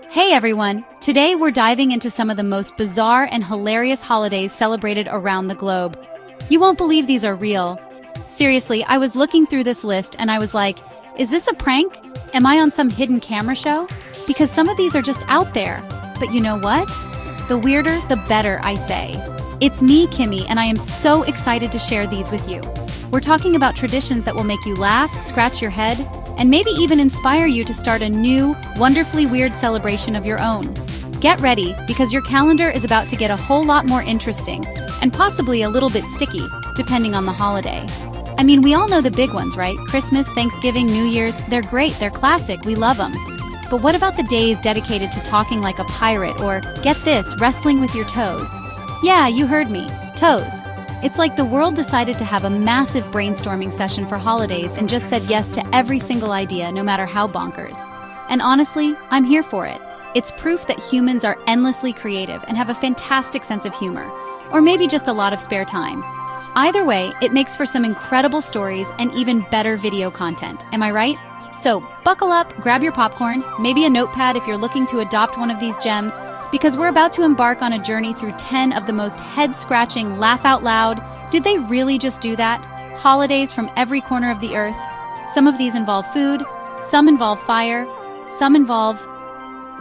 Hey everyone! Today we're diving into some of the most bizarre and hilarious holidays celebrated around the globe. You won't believe these are real. Seriously, I was looking through this list and I was like, is this a prank? Am I on some hidden camera show? Because some of these are just out there. But you know what? The weirder, the better, I say. It's me, Kimmy, and I am so excited to share these with you. We're talking about traditions that will make you laugh, scratch your head, and maybe even inspire you to start a new, wonderfully weird celebration of your own. Get ready, because your calendar is about to get a whole lot more interesting, and possibly a little bit sticky, depending on the holiday. I mean, we all know the big ones, right? Christmas, Thanksgiving, New Year's, they're great, they're classic, we love them. But what about the days dedicated to talking like a pirate or, get this, wrestling with your toes? Yeah, you heard me, toes. It's like the world decided to have a massive brainstorming session for holidays and just said yes to every single idea, no matter how bonkers. And honestly, I'm here for it. It's proof that humans are endlessly creative and have a fantastic sense of humor, or maybe just a lot of spare time. Either way, it makes for some incredible stories and even better video content, am I right? So, buckle up, grab your popcorn, maybe a notepad if you're looking to adopt one of these gems, because we're about to embark on a journey through 10 of the most head-scratching, laugh-out-loud, did they really just do that? Holidays from every corner of the earth. Some of these involve food, some involve fire, some involve,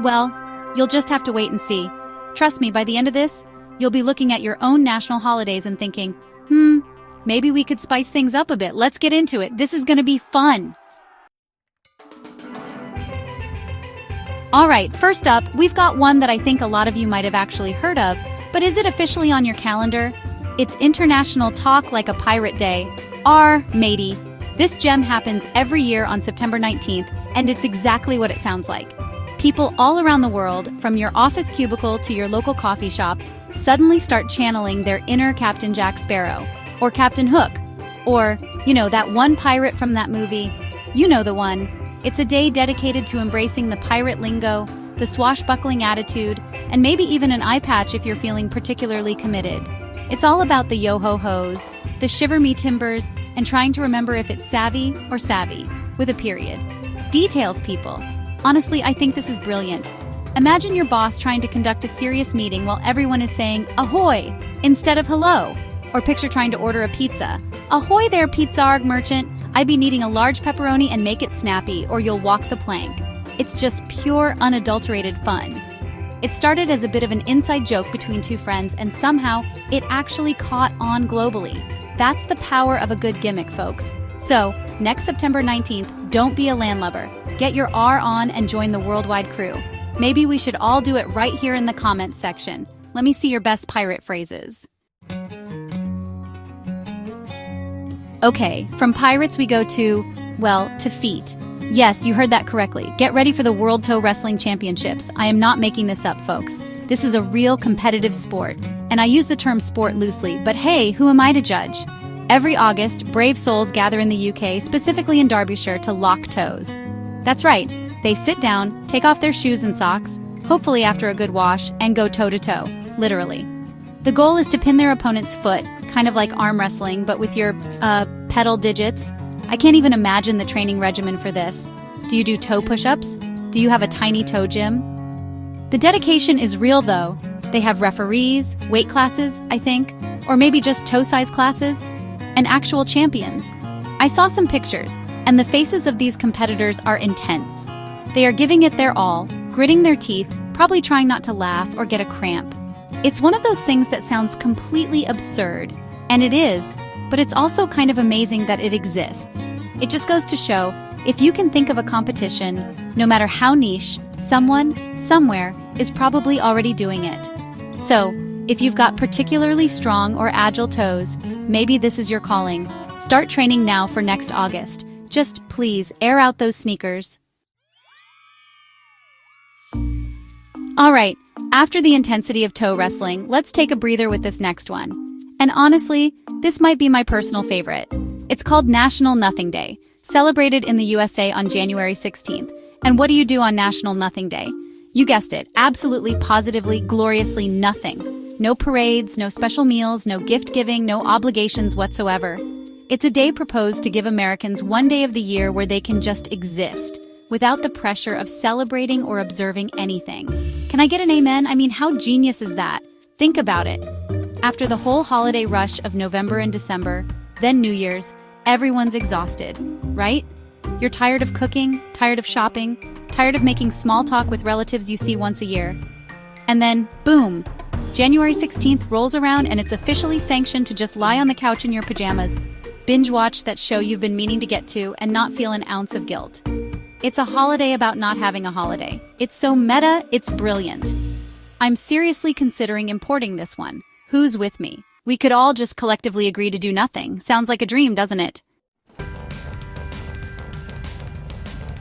well, you'll just have to wait and see. Trust me, by the end of this, you'll be looking at your own national holidays and thinking, maybe we could spice things up a bit. Let's get into it. This is gonna be fun. Alright, first up, we've got one that I think a lot of you might have actually heard of, but is it officially on your calendar? It's International Talk Like a Pirate Day. Matey. This gem happens every year on September 19th, and it's exactly what it sounds like. People all around the world, from your office cubicle to your local coffee shop, suddenly start channeling their inner Captain Jack Sparrow, or Captain Hook, or, that one pirate from that movie. You know the one. It's a day dedicated to embracing the pirate lingo, the swashbuckling attitude, and maybe even an eye patch if you're feeling particularly committed. It's all about the yo-ho-hos, the shiver-me-timbers, and trying to remember if it's savvy or savvy, with a period. Details, people. Honestly, I think this is brilliant. Imagine your boss trying to conduct a serious meeting while everyone is saying ahoy instead of hello. Or picture trying to order a pizza. Ahoy there, pizzarg merchant. I'd be needing a large pepperoni and make it snappy, or you'll walk the plank. It's just pure, unadulterated fun. It started as a bit of an inside joke between two friends, and somehow it actually caught on globally. That's the power of a good gimmick, folks. So, next September 19th, don't be a landlubber. Get your R on and join the worldwide crew. Maybe we should all do it right here in the comments section. Let me see your best pirate phrases. Okay, from pirates we go to feet. Yes, you heard that correctly. Get ready for the World Toe Wrestling Championships. I am not making this up, folks. This is a real competitive sport. And I use the term sport loosely, but hey, who am I to judge? Every August, brave souls gather in the UK, specifically in Derbyshire, to lock toes. That's right. They sit down, take off their shoes and socks, hopefully after a good wash, and go toe-to-toe, literally. The goal is to pin their opponent's foot, kind of like arm wrestling, but with your, pedal digits. I can't even imagine the training regimen for this. Do you do toe push-ups? Do you have a tiny toe gym? The dedication is real, though. They have referees, weight classes, I think, or maybe just toe-size classes, and actual champions. I saw some pictures, and the faces of these competitors are intense. They are giving it their all, gritting their teeth, probably trying not to laugh or get a cramp. It's one of those things that sounds completely absurd, and it is, but it's also kind of amazing that it exists. It just goes to show, if you can think of a competition, no matter how niche, someone, somewhere, is probably already doing it. So, if you've got particularly strong or agile toes, maybe this is your calling. Start training now for next August. Just please air out those sneakers. Alright, after the intensity of toe wrestling, let's take a breather with this next one. And honestly, this might be my personal favorite. It's called National Nothing Day, celebrated in the USA on January 16th. And what do you do on National Nothing Day? You guessed it, absolutely, positively, gloriously nothing. No parades, no special meals, no gift giving, no obligations whatsoever. It's a day proposed to give Americans one day of the year where they can just exist. without the pressure of celebrating or observing anything. Can I get an amen? I mean, how genius is that? Think about it. After the whole holiday rush of November and December, then New Year's, everyone's exhausted, right? You're tired of cooking, tired of shopping, tired of making small talk with relatives you see once a year. And then, boom, January 16th rolls around and it's officially sanctioned to just lie on the couch in your pajamas, binge watch that show you've been meaning to get to, and not feel an ounce of guilt. It's a holiday about not having a holiday. It's so meta, it's brilliant. I'm seriously considering importing this one. Who's with me? We could all just collectively agree to do nothing. Sounds like a dream, doesn't it?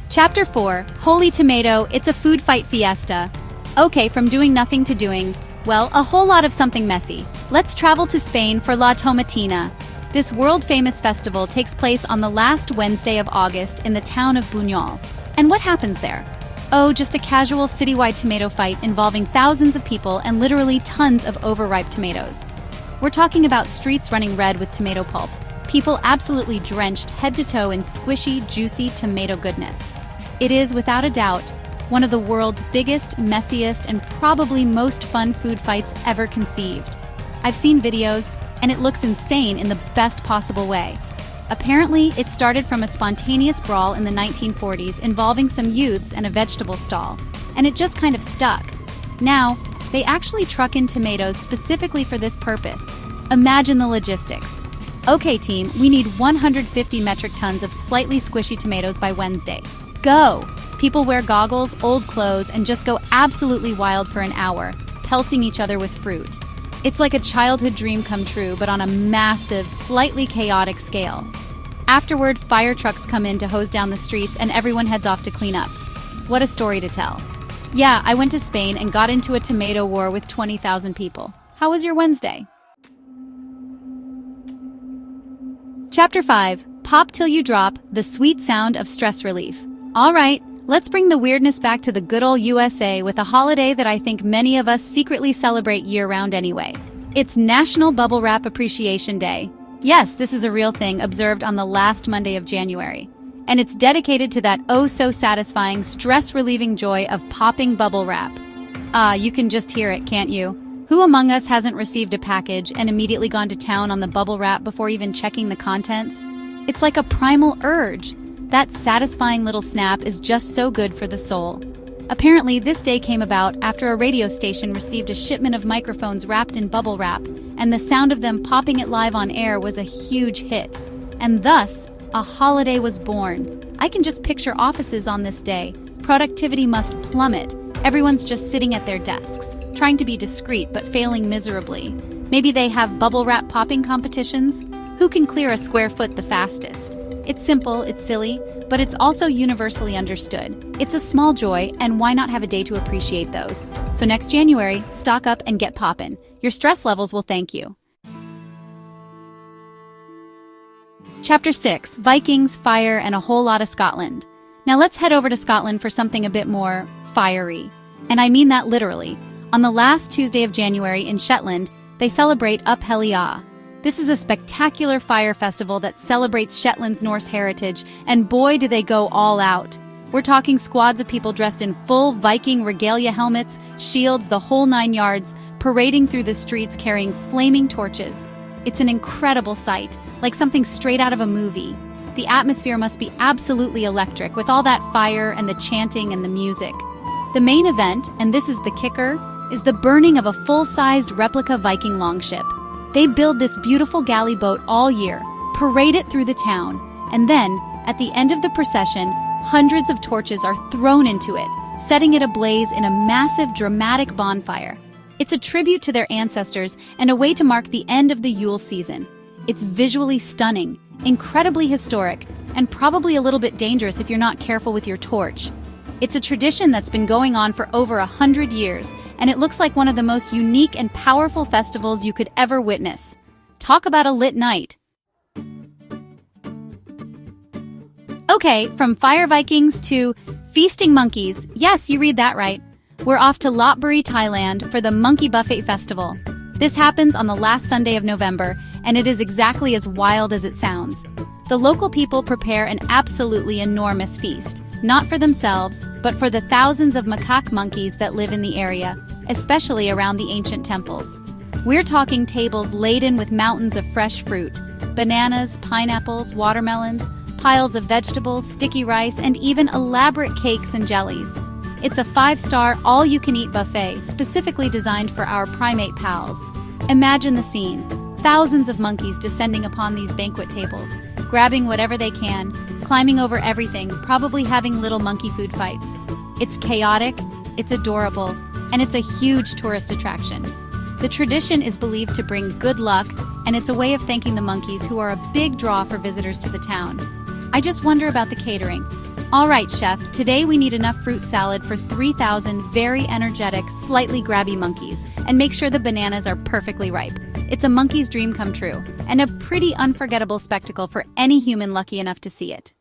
Chapter 4, Holy Tomato, It's a Food Fight Fiesta. Okay, from doing nothing to doing, well, a whole lot of something messy. Let's travel to Spain for La Tomatina. This world-famous festival takes place on the last Wednesday of August in the town of Buñol. And what happens there? Oh, just a casual citywide tomato fight involving thousands of people and literally tons of overripe tomatoes. We're talking about streets running red with tomato pulp, people absolutely drenched head to toe in squishy, juicy tomato goodness. It is, without a doubt, one of the world's biggest, messiest, and probably most fun food fights ever conceived. I've seen videos, and it looks insane in the best possible way. Apparently, it started from a spontaneous brawl in the 1940s involving some youths and a vegetable stall, and it just kind of stuck. Now, they actually truck in tomatoes specifically for this purpose. Imagine the logistics. Okay, team, we need 150 metric tons of slightly squishy tomatoes by Wednesday. Go! People wear goggles, old clothes, and just go absolutely wild for an hour, pelting each other with fruit. It's like a childhood dream come true, but on a massive, slightly chaotic scale. Afterward, fire trucks come in to hose down the streets and everyone heads off to clean up. What a story to tell. Yeah, I went to Spain and got into a tomato war with 20,000 people. How was your Wednesday? Chapter 5, Pop Till You Drop, The Sweet Sound of Stress Relief. All right, let's bring the weirdness back to the good old USA with a holiday that I think many of us secretly celebrate year-round anyway. It's National Bubble Wrap Appreciation Day. Yes, this is a real thing observed on the last Monday of January. And it's dedicated to that oh-so-satisfying, stress-relieving joy of popping bubble wrap. You can just hear it, can't you? Who among us hasn't received a package and immediately gone to town on the bubble wrap before even checking the contents? It's like a primal urge. That satisfying little snap is just so good for the soul. Apparently, this day came about after a radio station received a shipment of microphones wrapped in bubble wrap, and the sound of them popping it live on air was a huge hit. And thus, a holiday was born. I can just picture offices on this day. Productivity must plummet. Everyone's just sitting at their desks, trying to be discreet but failing miserably. Maybe they have bubble wrap popping competitions? Who can clear a square foot the fastest? It's simple, it's silly, but it's also universally understood. It's a small joy, and why not have a day to appreciate those? So next January, stock up and get poppin'. Your stress levels will thank you. Chapter 6, Vikings, Fire, and a Whole Lot of Scotland. Now let's head over to Scotland for something a bit more fiery. And I mean that literally. On the last Tuesday of January in Shetland, they celebrate Up Helliah. This is a spectacular fire festival that celebrates Shetland's Norse heritage, and boy do they go all out. We're talking squads of people dressed in full Viking regalia helmets, shields, the whole 9 yards, parading through the streets carrying flaming torches. It's an incredible sight, like something straight out of a movie. The atmosphere must be absolutely electric with all that fire and the chanting and the music. The main event, and this is the kicker, is the burning of a full-sized replica Viking longship. They build this beautiful galley boat all year, parade it through the town, and then, at the end of the procession, hundreds of torches are thrown into it, setting it ablaze in a massive, dramatic bonfire. It's a tribute to their ancestors and a way to mark the end of the Yule season. It's visually stunning, incredibly historic, and probably a little bit dangerous if you're not careful with your torch. It's a tradition that's been going on for over 100 years, and it looks like one of the most unique and powerful festivals you could ever witness. Talk about a lit night. Okay, from fire Vikings to feasting monkeys. Yes, you read that right. We're off to Lopburi, Thailand for the Monkey Buffet Festival. This happens on the last Sunday of November, and it is exactly as wild as it sounds. The local people prepare an absolutely enormous feast. not for themselves, but for the thousands of macaque monkeys that live in the area, especially around the ancient temples. We're talking tables laden with mountains of fresh fruit, bananas, pineapples, watermelons, piles of vegetables, sticky rice, and even elaborate cakes and jellies. It's a 5-star, all-you-can-eat buffet specifically designed for our primate pals. Imagine the scene. Thousands of monkeys descending upon these banquet tables, grabbing whatever they can, climbing over everything, probably having little monkey food fights. It's chaotic, it's adorable, and it's a huge tourist attraction. The tradition is believed to bring good luck, and it's a way of thanking the monkeys who are a big draw for visitors to the town. I just wonder about the catering. All right, chef, today we need enough fruit salad for 3,000 very energetic, slightly grabby monkeys, and make sure the bananas are perfectly ripe. It's a monkey's dream come true, and a pretty unforgettable spectacle for any human lucky enough to see it.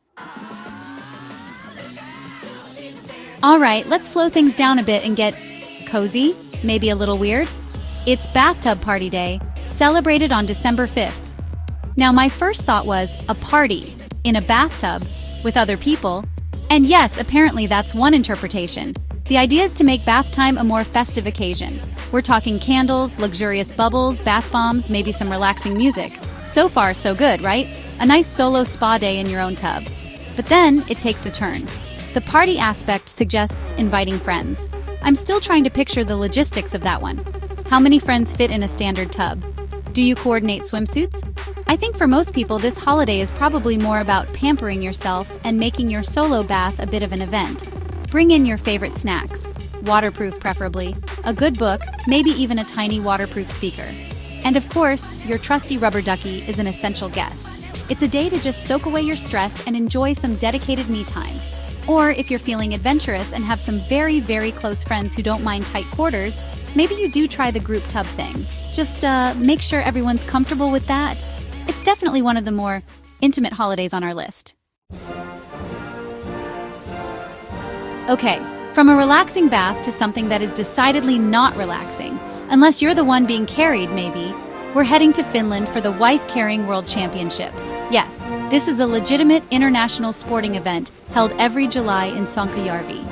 All right, let's slow things down a bit and get cozy, maybe a little weird. It's bathtub party day, celebrated on December 5th. Now, my first thought was a party in a bathtub with other people. And yes, apparently that's one interpretation. The idea is to make bath time a more festive occasion. We're talking candles, luxurious bubbles, bath bombs, maybe some relaxing music. So far, so good, right? A nice solo spa day in your own tub. But then it takes a turn. The party aspect suggests inviting friends. I'm still trying to picture the logistics of that one. How many friends fit in a standard tub? Do you coordinate swimsuits? I think for most people, this holiday is probably more about pampering yourself and making your solo bath a bit of an event. Bring in your favorite snacks, waterproof preferably, a good book, maybe even a tiny waterproof speaker. And of course, your trusty rubber ducky is an essential guest. It's a day to just soak away your stress and enjoy some dedicated me time. Or if you're feeling adventurous and have some very, very close friends who don't mind tight quarters, maybe you do try the group tub thing. Just make sure everyone's comfortable with that. It's definitely one of the more intimate holidays on our list. Okay, from a relaxing bath to something that is decidedly not relaxing, unless you're the one being carried, maybe, we're heading to Finland for the Wife Carrying World Championship. Yes, this is a legitimate international sporting event held every July in Sonkajärvi.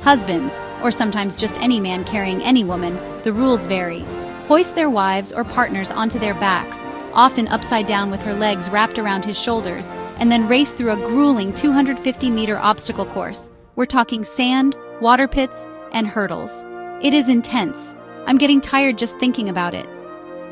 Husbands, or sometimes just any man carrying any woman, the rules vary, hoist their wives or partners onto their backs, often upside down with her legs wrapped around his shoulders, and then race through a grueling 250-meter obstacle course. We're talking sand, water pits, and hurdles. It is intense. I'm getting tired just thinking about it.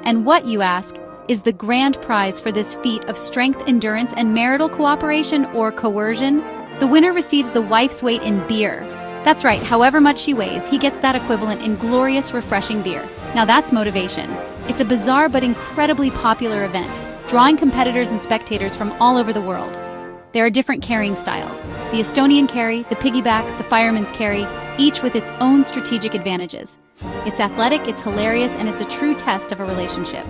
And what, you ask, is the grand prize for this feat of strength, endurance, and marital cooperation or coercion? The winner receives the wife's weight in beer. That's right, however much she weighs, he gets that equivalent in glorious, refreshing beer. Now that's motivation. It's a bizarre but incredibly popular event, drawing competitors and spectators from all over the world. There are different carrying styles. The Estonian carry, the piggyback, the fireman's carry, each with its own strategic advantages. It's athletic, it's hilarious, and it's a true test of a relationship.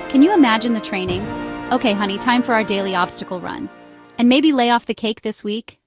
Can you imagine the training? Okay, honey, time for our daily obstacle run. And maybe lay off the cake this week?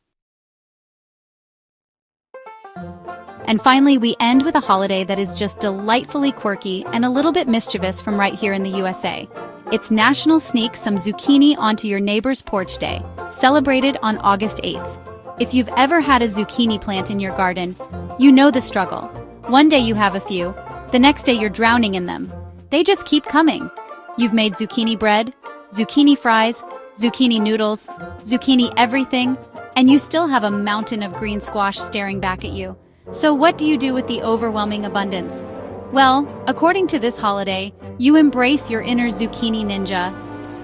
And finally, we end with a holiday that is just delightfully quirky and a little bit mischievous from right here in the USA. It's National Sneak Some Zucchini Onto Your Neighbor's Porch Day, celebrated on August 8th. If you've ever had a zucchini plant in your garden, you know the struggle. One day you have a few, the next day you're drowning in them. They just keep coming. You've made zucchini bread, zucchini fries, zucchini noodles, zucchini everything, and you still have a mountain of green squash staring back at you. So what do you do with the overwhelming abundance? Well, according to this holiday, you embrace your inner zucchini ninja.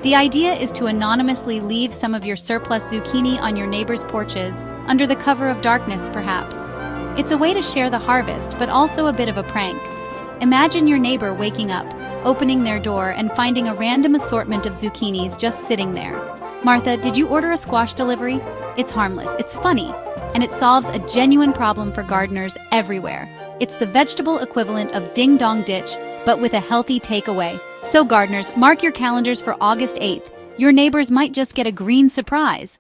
The idea is to anonymously leave some of your surplus zucchini on your neighbor's porches, under the cover of darkness perhaps. It's a way to share the harvest, but also a bit of a prank. Imagine your neighbor waking up, opening their door and finding a random assortment of zucchinis just sitting there. Martha, did you order a squash delivery? It's harmless, it's funny, and it solves a genuine problem for gardeners everywhere. It's the vegetable equivalent of Ding Dong Ditch, but with a healthy takeaway. So gardeners, mark your calendars for August 8th. Your neighbors might just get a green surprise.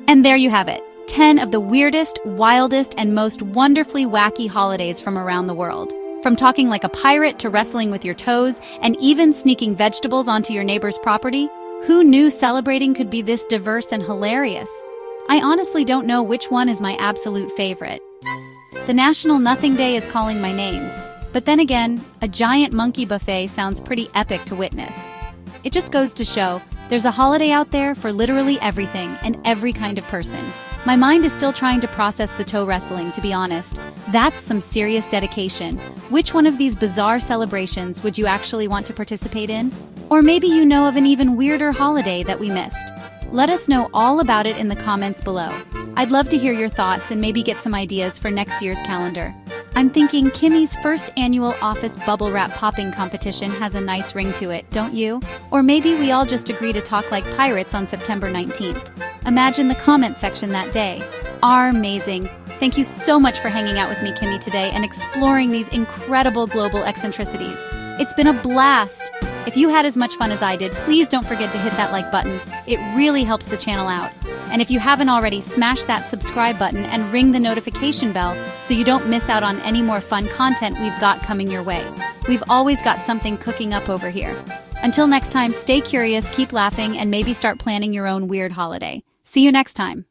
And there you have it, 10 of the weirdest, wildest, and most wonderfully wacky holidays from around the world. From talking like a pirate to wrestling with your toes, and even sneaking vegetables onto your neighbor's property, Who knew celebrating could be this diverse and hilarious? I honestly don't know which one is my absolute favorite. The National Nothing Day is calling my name. But then again, a giant monkey buffet sounds pretty epic to witness. It just goes to show, there's a holiday out there for literally everything and every kind of person. My mind is still trying to process the toe wrestling, to be honest. That's some serious dedication. Which one of these bizarre celebrations would you actually want to participate in? Or maybe you know of an even weirder holiday that we missed. Let us know all about it in the comments below. I'd love to hear your thoughts and maybe get some ideas for next year's calendar. I'm thinking Kimmy's first annual office bubble wrap popping competition has a nice ring to it, don't you? Or maybe we all just agree to talk like pirates on September 19th. Imagine the comment section that day. Amazing. Thank you so much for hanging out with me, Kimmy, today and exploring these incredible global eccentricities. It's been a blast. If you had as much fun as I did, please don't forget to hit that like button. It really helps the channel out. And if you haven't already, smash that subscribe button and ring the notification bell so you don't miss out on any more fun content we've got coming your way. We've always got something cooking up over here. Until next time, stay curious, keep laughing, and maybe start planning your own weird holiday. See you next time.